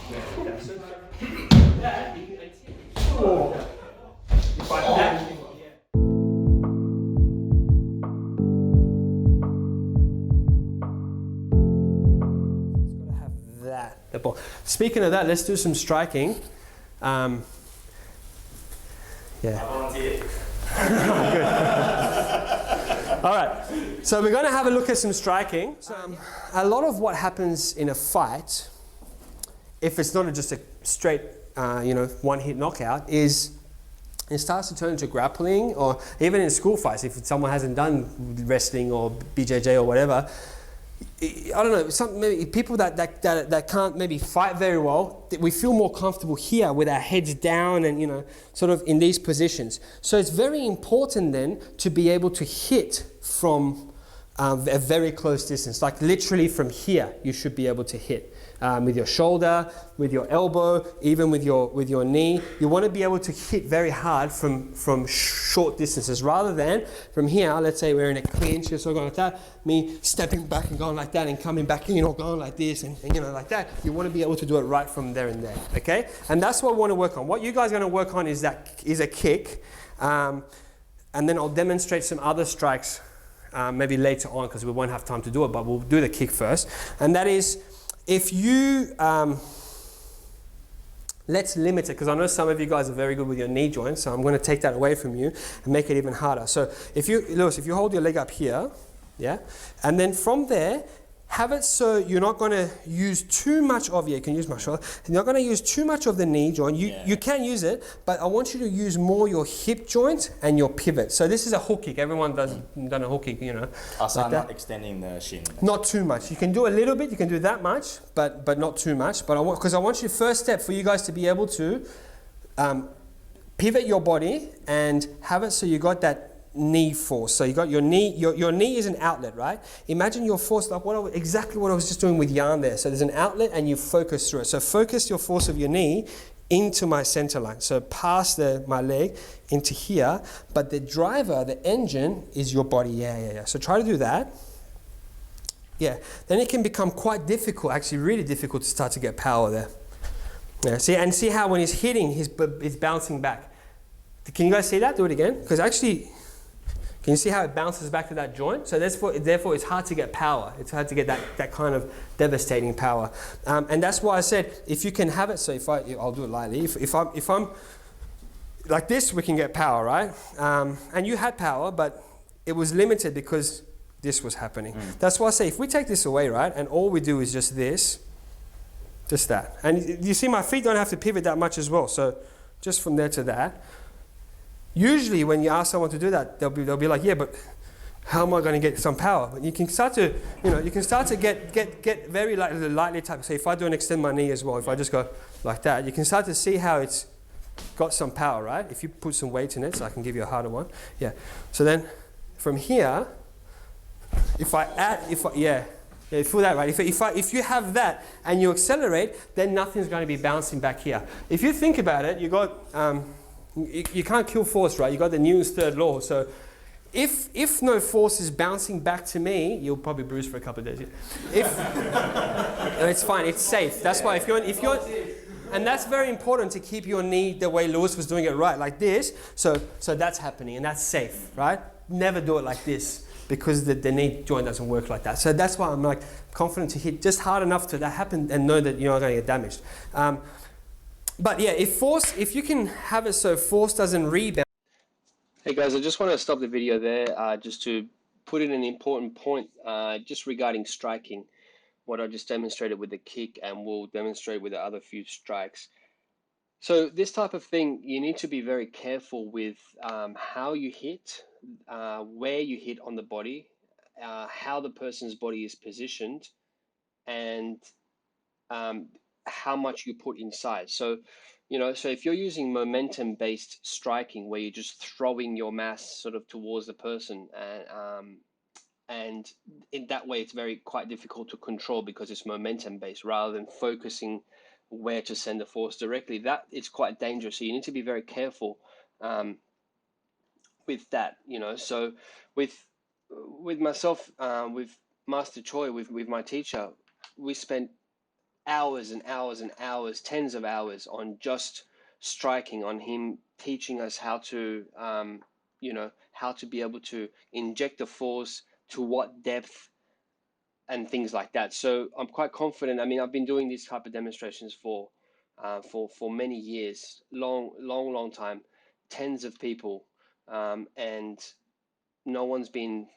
The ball. Speaking of that, let's do some striking. Yeah. All right. So we're going to have a look at some striking. So, a lot of what happens in a fight, if it's not just a straight, one-hit knockout, is it starts to turn into grappling, or even in school fights, if someone hasn't done wrestling or BJJ or whatever. I don't know, maybe people that can't maybe fight very well, we feel more comfortable here with our heads down and, sort of in these positions. So it's very important then to be able to hit from a very close distance, like literally from here, you should be able to hit. With your shoulder, with your elbow, even with your knee. You want to be able to hit very hard from short distances rather than from here. Let's say we're in a clinch, so going like that, me stepping back and going like that and coming back, going like this and like that. You want to be able to do it right from there and there, okay? And that's what we want to work on. What you guys are going to work on is a kick, and then I'll demonstrate some other strikes maybe later on because we won't have time to do it, but we'll do the kick first. And that is, if you, let's limit it, because I know some of you guys are very good with your knee joints, so I'm going to take that away from you and make it even harder. So Lewis, if you hold your leg up here, yeah, and then from there, have it so you're not going to use too much of, you can use my shoulder, you're not going to use too much of the knee joint. You can use it, but I want you to use more your hip joint and your pivot. So this is a hook kick. Everyone done a hook kick, So like I'm not extending the shin. Not too much. You can do a little bit, you can do that much, but not too much. But because I want you, first step for you guys to be able to pivot your body and have it so you got that knee force. So you got your knee, your knee is an outlet, right? Imagine your force like exactly what I was just doing with yarn there. So there's an outlet and you focus through it. So focus your force of your knee into my center line. So past my leg into here, but the driver, the engine is your body. Yeah. So try to do that. Yeah, then it can become quite difficult, actually really difficult to start to get power there. Yeah, see how when he's hitting, he's bouncing back. Can you guys see that? Do it again. Because actually, can you see how it bounces back to that joint? So therefore it's hard to get power. It's hard to get that kind of devastating power. And that's why I said, if you can have it, so I'll do it lightly. If I'm like this, we can get power, right? And you had power, but it was limited because this was happening. That's why I say, if we take this away, right, and all we do is just this, just that. And you see my feet don't have to pivot that much as well. So just from there to that. Usually when you ask someone to do that, they'll be like, yeah, but how am I going to get some power? But you can start to, get very lightly type. So if I don't extend my knee as well, if I just go like that, you can start to see how it's got some power, right? If you put some weight in it, so I can give you a harder one. Yeah. So then from here, feel that, right? If you have that and you accelerate, then nothing's going to be bouncing back here. If you think about it, you got, you can't kill force, right? You got the Newton's third law. So if no force is bouncing back to me, you'll probably bruise for a couple of days. It's fine, it's safe. That's why if you're, and that's very important to keep your knee the way Lewis was doing it, right? Like this. So that's happening and that's safe, right? Never do it like this because the knee joint doesn't work like that. So that's why I'm like confident to hit just hard enough to that happen and know that you're not going to get damaged. But yeah, if you can have it so force doesn't rebound. Hey guys, I just want to stop the video there just to put in an important point just regarding striking, what I just demonstrated with the kick and we'll demonstrate with the other few strikes. So this type of thing, you need to be very careful with how you hit, where you hit on the body, how the person's body is positioned, and how much you put inside. So, so if you're using momentum-based striking, where you're just throwing your mass sort of towards the person, and in that way, it's quite difficult to control because it's momentum-based rather than focusing where to send the force directly. That it's quite dangerous. So you need to be very careful with that. So with myself, with Master Choi, with my teacher, we spent hours and hours and hours, tens of hours on just striking, on him teaching us how to, how to be able to inject the force, to what depth, and things like that. So I'm quite confident. I mean, I've been doing these type of demonstrations for many years, long time, tens of people, and no one's been.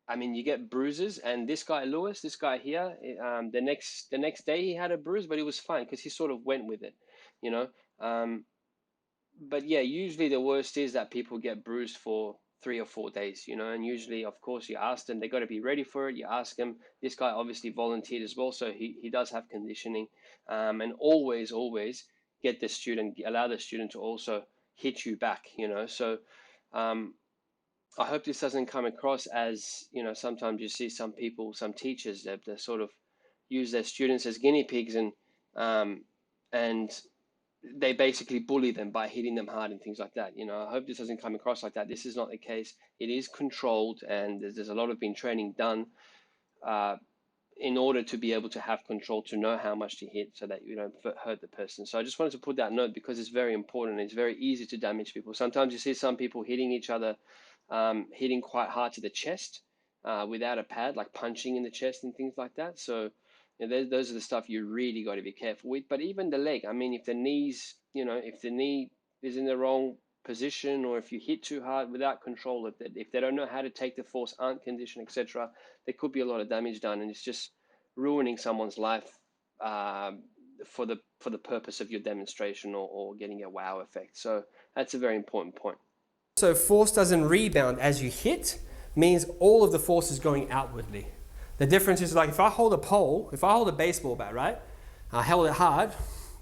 I mean, you get bruises, and this guy Lewis, this guy here, the next day he had a bruise, but it was fine because he sort of went with it, you know. Um, but yeah, usually the worst is that people get bruised for 3 or 4 days, and usually, of course, you ask them, they got to be ready for it. You ask them. This guy obviously volunteered as well, so he does have conditioning, and always allow the student to also hit you back, So um, I hope this doesn't come across as, sometimes you see some people, some teachers that they sort of use their students as guinea pigs, um, and they basically bully them by hitting them hard and things like that. I hope this doesn't come across like that. This is not the case. It is controlled, and there's a lot of been training done uh, in order to be able to have control, to know how much to hit so that you don't hurt the person. So I just wanted to put that note because it's very important. It's very easy to damage people. Sometimes you see some people hitting each other, hitting quite hard to the chest without a pad, like punching in the chest and things like that. So those are the stuff you really got to be careful with. But even the leg, I mean, if the knee is in the wrong position, or if you hit too hard without control, if they don't know how to take the force, aren't conditioned, etc., there could be a lot of damage done, and it's just ruining someone's life for the purpose of your demonstration, or getting a wow effect. So that's a very important point. So force doesn't rebound as you hit, means all of the force is going outwardly. The difference is, like, if I hold a baseball bat, right? I held it hard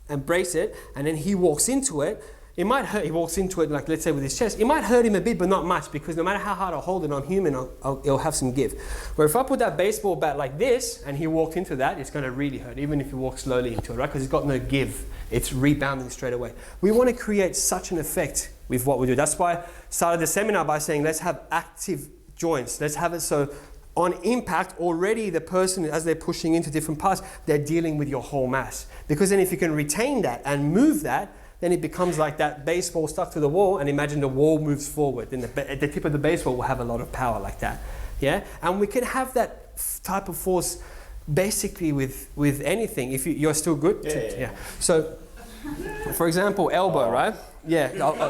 and brace it, and then he walks into it, it might hurt. He walks into it, like, let's say with his chest, it might hurt him a bit, but not much, because no matter how hard I hold it, I'm human, it'll have some give. Where if I put that baseball bat like this, and he walked into that, it's going to really hurt, even if he walks slowly into it, right? Because it's got no give. It's rebounding straight away. We want to create such an effect with what we do. That's why I started the seminar by saying, let's have active joints. Let's have it so on impact, already the person, as they're pushing into different parts, they're dealing with your whole mass. Because then if you can retain that and move that, then it becomes like that baseball stuck to the wall, and imagine the wall moves forward. Then the tip of the baseball will have a lot of power like that. Yeah? And we can have that type of force basically with anything. If you're still good? Yeah. So, for example, elbow, right? Yeah. Elbow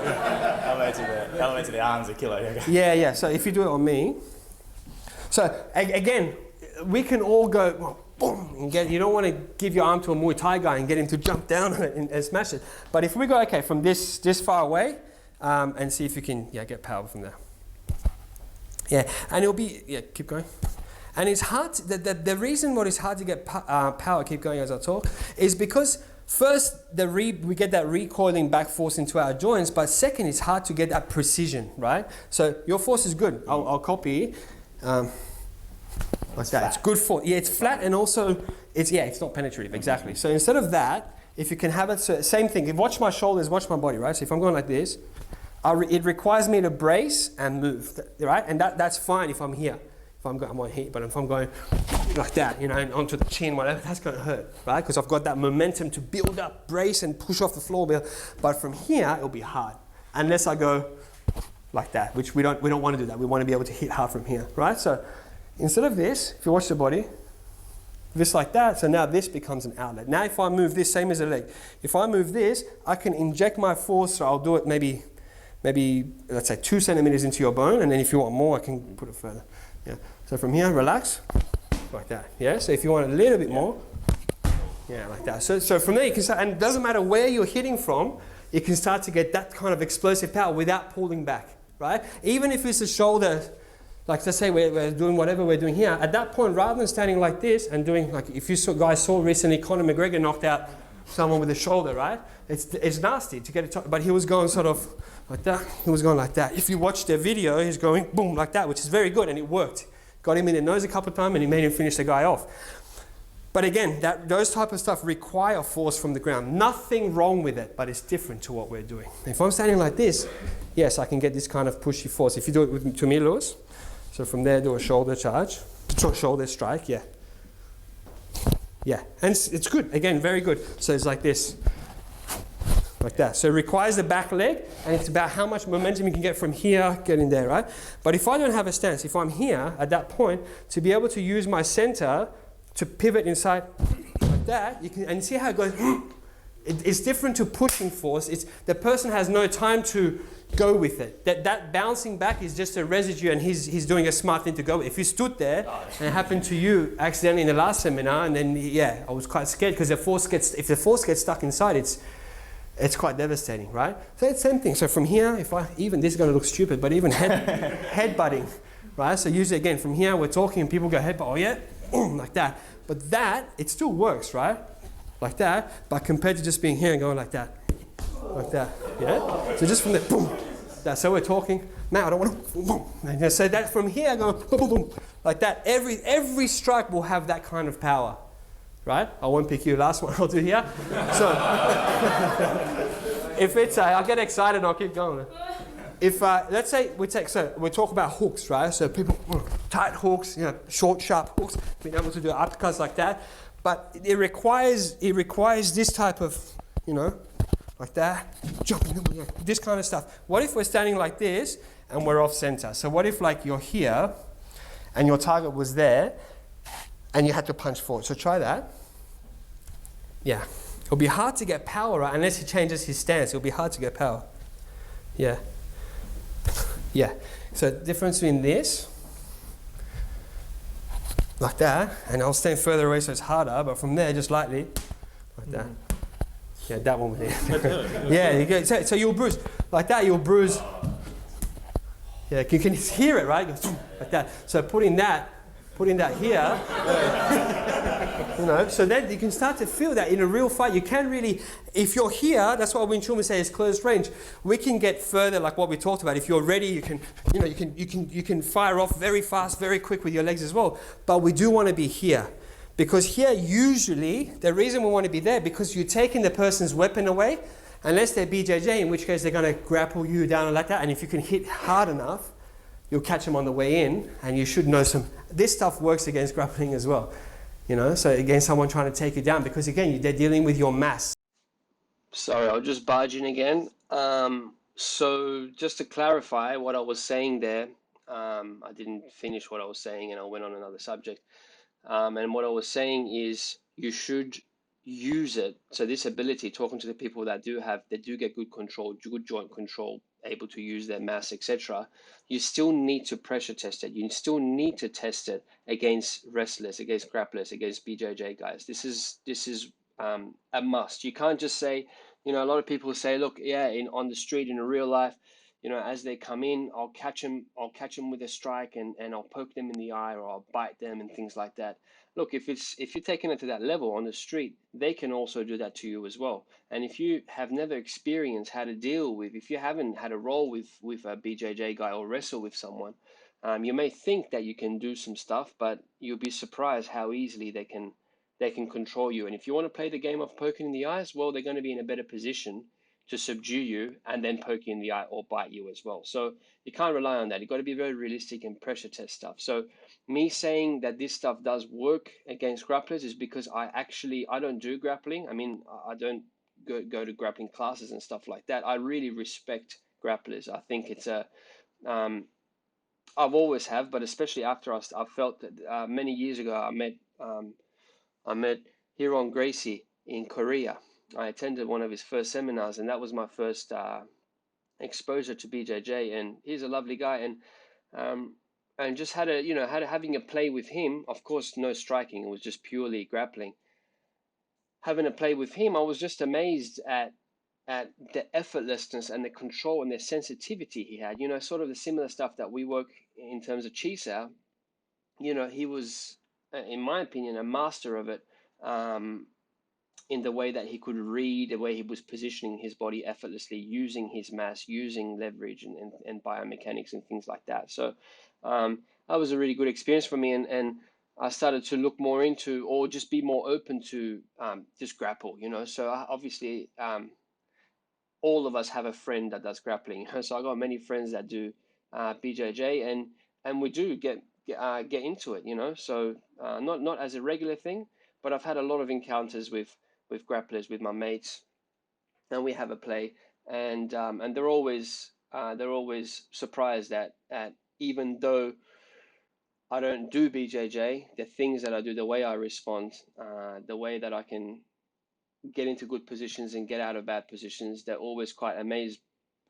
to the arms a killer. Yeah. So if you do it on me. So again, we can all go, well, boom, and you don't want to give your arm to a Muay Thai guy and get him to jump down on it and smash it. But if we go, okay, from this far away, and see if you can, get power from there. Yeah, and it'll be, keep going. And it's hard, the reason what is hard to get power, keep going as I talk, is because first, we get that recoiling back force into our joints, but second, it's hard to get that precision, right? So your force is good. I'll copy. Like that. It's good for, it's flat, and also it's not penetrative, exactly. So instead of that, if you can have it, so same thing, watch my shoulders, watch my body, right? So if I'm going like this, it requires me to brace and move, right? And that's fine if I'm here. If I'm on heat, but if I'm going like that, onto the chin, whatever, that's going to hurt, right? Because I've got that momentum to build up, brace, and push off the floor. But from here, it'll be hard, unless I go like that, which we don't want to do that. We want to be able to hit hard from here, right? So instead of this, if you watch the body, this like that, so now this becomes an outlet. Now if I move this, same as the leg, if I move this, I can inject my force, so I'll do it maybe let's say 2 centimeters into your bone, and then if you want more, I can put it further. Yeah. So from here, relax, like that. Yeah. So if you want a little bit more, like that. So from there you can start, and it doesn't matter where you're hitting from, you can start to get that kind of explosive power without pulling back, right? Even if it's a shoulder. Like, let's say we're doing whatever we're doing here. At that point, rather than standing like this and doing, like, if you guys saw recently, Conor McGregor knocked out someone with a shoulder, right? It's nasty to get it, but he was going sort of like that. He was going like that. If you watch the video, he's going boom like that, which is very good, and it worked. Got him in the nose a couple of times, and he made him finish the guy off. But again, those type of stuff require force from the ground. Nothing wrong with it, but it's different to what we're doing. If I'm standing like this, yes, I can get this kind of pushy force. If you do it to me, Lewis. So from there, do a shoulder charge, shoulder strike, Yeah, and it's good. Again, very good. So it's like this, like that. So it requires the back leg, and it's about how much momentum you can get from here, getting there, right? But if I don't have a stance, if I'm here at that point, to be able to use my center to pivot inside like that, you can, and see how it goes. It's different to pushing force. It's the person has no time to go with it. That bouncing back is just a residue, and he's doing a smart thing to go with. If you stood there and it happened to you accidentally in the last seminar, and then yeah, I was quite scared because if the force gets stuck inside, it's quite devastating, right? So it's the same thing. So from here, even this is going to look stupid, but even head butting, right? So usually again from here we're talking and people go headbutt, oh yeah, like that. But that it still works, right? Like that, but compared to just being here and going like that, yeah? So just from the boom, that, so we're talking, now I don't want to, boom, and so that from here, going boom, boom, boom, like that, every strike will have that kind of power, right? I won't pick you last one, I'll do here. So, if it's, I'll get excited and I'll keep going. If, let's say we talk about hooks, right? So people, tight hooks, you know, short, sharp hooks, being able to do uppercuts like that. But it requires this type of, you know, like that, jumping, this kind of stuff. What if we're standing like this and we're off center? So what if like you're here and your target was there and you had to punch forward? So try that. Yeah. It'll be hard to get power, right? Unless he changes his stance, it'll be hard to get power. Yeah. Yeah. So the difference between this, like that, and I'll stand further away so it's harder, but from there, just lightly, like that. Yeah, that one. Yeah, you go, so you'll bruise. Like that, you'll bruise. Yeah, you can hear it, right? Like that. So putting that here, you know, so then you can start to feel that in a real fight. You can really, if you're here, that's what Wing Chun would say is close range. We can get further, like what we talked about. If you're ready, you can fire off very fast, very quick with your legs as well. But we do want to be here, because here usually the reason we want to be there because you're taking the person's weapon away, unless they're BJJ, in which case they're going to grapple you down like that. And if you can hit hard enough, you'll catch them on the way in, and you should know this stuff works against grappling as well, you know, so against someone trying to take you down, because again, they're dealing with your mass. Sorry, I'll just barge in again. So just to clarify what I was saying there, I didn't finish what I was saying and I went on another subject. And what I was saying is you should use it. So this ability, talking to the people that do get good control, good joint control, able to use their mass, etc. You still need to pressure test it. You still need to test it against wrestlers, against grapplers, against BJJ guys. This is a must. You can't just say, you know, a lot of people say, look, yeah, on the street in real life, you know, as they come in, I'll catch them with a strike and I'll poke them in the eye or I'll bite them and things like that. Look, if you're taking it to that level on the street, they can also do that to you as well. And if you have never experienced how to deal with, if you haven't had a roll with a BJJ guy or wrestle with someone, you may think that you can do some stuff, but you'll be surprised how easily they can control you. And if you want to play the game of poking in the eyes, well, they're going to be in a better position to subdue you and then poke you in the eye or bite you as well. So you can't rely on that. You've got to be very realistic and pressure test stuff. So me saying that this stuff does work against grapplers is because I don't do grappling. I mean, I don't go to grappling classes and stuff like that. I really respect grapplers. I think it's I've always have, but especially after I felt that many years ago I met Hiron Gracie in Korea. I attended one of his first seminars, and that was my first exposure to BJJ. And he's a lovely guy, and just having a play with him. Of course, no striking; it was just purely grappling. Having a play with him, I was just amazed at the effortlessness and the control and the sensitivity he had. You know, sort of the similar stuff that we work in terms of Chisa. You know, he was, in my opinion, a master of it. In the way that he could read, the way he was positioning his body effortlessly, using his mass, using leverage and biomechanics and things like that. So that was a really good experience for me, and I started to look more into, or just be more open to just grapple, you know. So obviously all of us have a friend that does grappling. So I got many friends that do BJJ, and we do get into it, you know. So not as a regular thing, But I've had a lot of encounters with grapplers, with my mates, and we have a play, and they're always surprised at even though I don't do BJJ, the things that I do, the way I respond, the way that I can get into good positions and get out of bad positions, they're always quite amazed.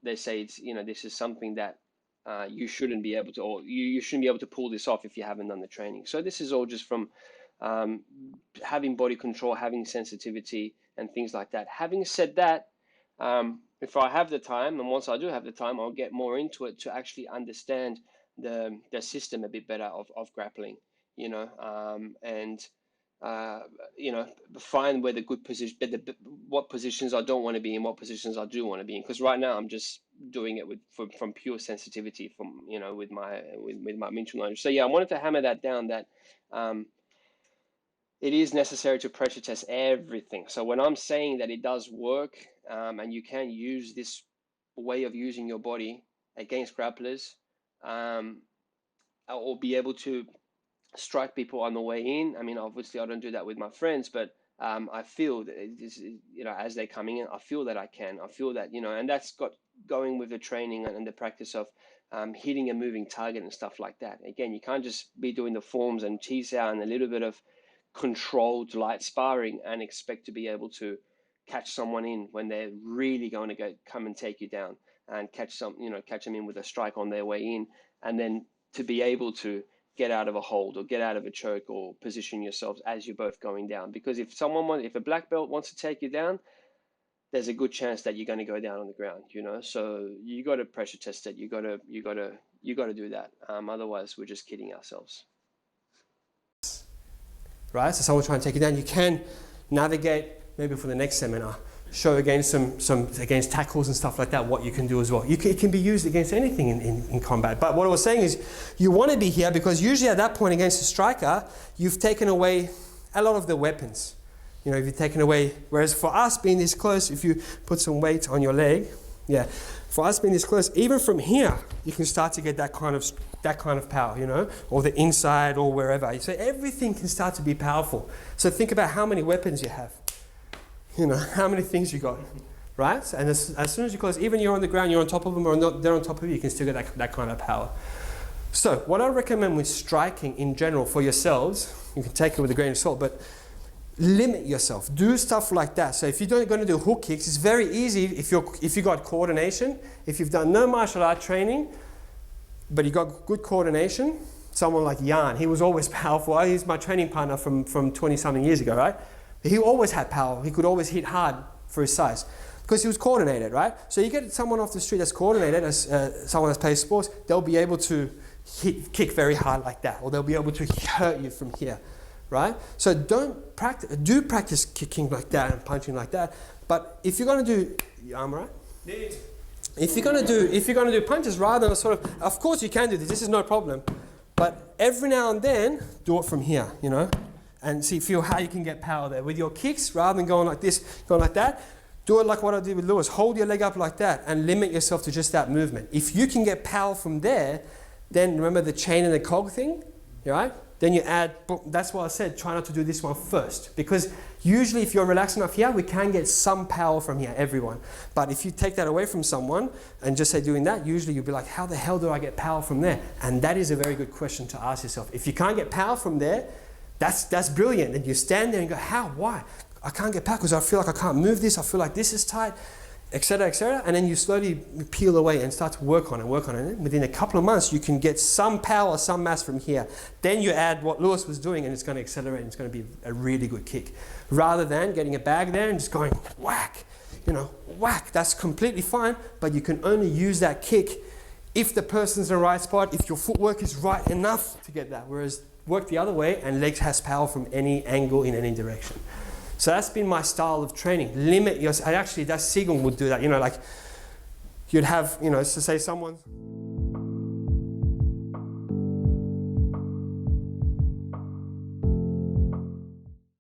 They say it's, this is something that you shouldn't be able to, or you shouldn't be able to pull this off if you haven't done the training. So this is all just from having body control, having sensitivity, and things like that. Having said that, if I have the time, and once I do have the time, I'll get more into it to actually understand the system a bit better of grappling, and find where the good position, what positions I don't want to be in, what positions I do want to be in. Because right now I'm just doing it from pure sensitivity, from with my Wing Chun knowledge. So yeah, I wanted to hammer that down, that it is necessary to pressure test everything. So when I'm saying that it does work, and you can use this way of using your body against grapplers, or be able to strike people on the way in. I mean, obviously I don't do that with my friends, but I feel that as they're coming in, I feel that I can. I feel that, and that's got going with the training and the practice of hitting a moving target and stuff like that. Again, you can't just be doing the forms and tease out and a little bit of controlled light sparring and expect to be able to catch someone in when they're really going to come and take you down, and catch them in with a strike on their way in, and then to be able to get out of a hold or get out of a choke or position yourselves as you're both going down. Because if a black belt wants to take you down, there's a good chance that you're going to go down on the ground, so you got to pressure test it. You got to do that. Otherwise we're just kidding ourselves. Right, so someone trying to take you down, you can navigate, maybe for the next seminar, show against against tackles and stuff like that, what you can do as well. It can be used against anything in combat. But what I was saying is, you want to be here because usually at that point against a striker, you've taken away a lot of the weapons. If you've taken away, whereas for us being this close, if you put some weight on your leg, for us being this close, even from here, you can start to get that kind of power, or the inside or wherever. So everything can start to be powerful. So think about how many weapons you have. How many things you got, right? And as soon as you close, even you're on the ground, you're on top of them, or not, they're on top of you, you can still get that kind of power. So what I recommend with striking in general for yourselves, you can take it with a grain of salt, but limit yourself. Do stuff like that. So if you're going to do hook kicks, it's very easy if you got coordination. If you've done no martial art training, but you got good coordination, someone like Jan, he was always powerful. He's my training partner from 20-something years ago, right? He always had power. He could always hit hard for his size because he was coordinated, right? So you get someone off the street that's coordinated, as someone that's plays sports, they'll be able to kick very hard like that, or they'll be able to hurt you from here, right? So do practice kicking like that and punching like that. But if you're going to do, your arm right? Yeah. If you're going to do punches, rather than of course you can do this. This is no problem. But every now and then, do it from here, and feel how you can get power there. With your kicks, rather than going like this, going like that, do it like what I did with Lewis. Hold your leg up like that and limit yourself to just that movement. If you can get power from there, then remember the chain and the cog thing, right? Then you add, that's why I said try not to do this one first. Because usually if you're relaxed enough here, we can get some power from here, everyone. But if you take that away from someone and just say doing that, usually you'll be like, how the hell do I get power from there? And that is a very good question to ask yourself. If you can't get power from there, that's brilliant. And you stand there and go, how, why? I can't get power because I feel like I can't move this. I feel like this is tight, etc., etc. And then you slowly peel away and start to work on it. And within a couple of months, you can get some power, some mass from here. Then you add what Lewis was doing and it's going to accelerate and it's going to be a really good kick. Rather than getting a bag there and just going whack, whack. That's completely fine, but you can only use that kick if the person's in the right spot, if your footwork is right enough to get that. Whereas work the other way and legs has power from any angle in any direction. So that's been my style of training. Limit yourself. Actually, that Siegel would do that. Like you'd have, so say someone.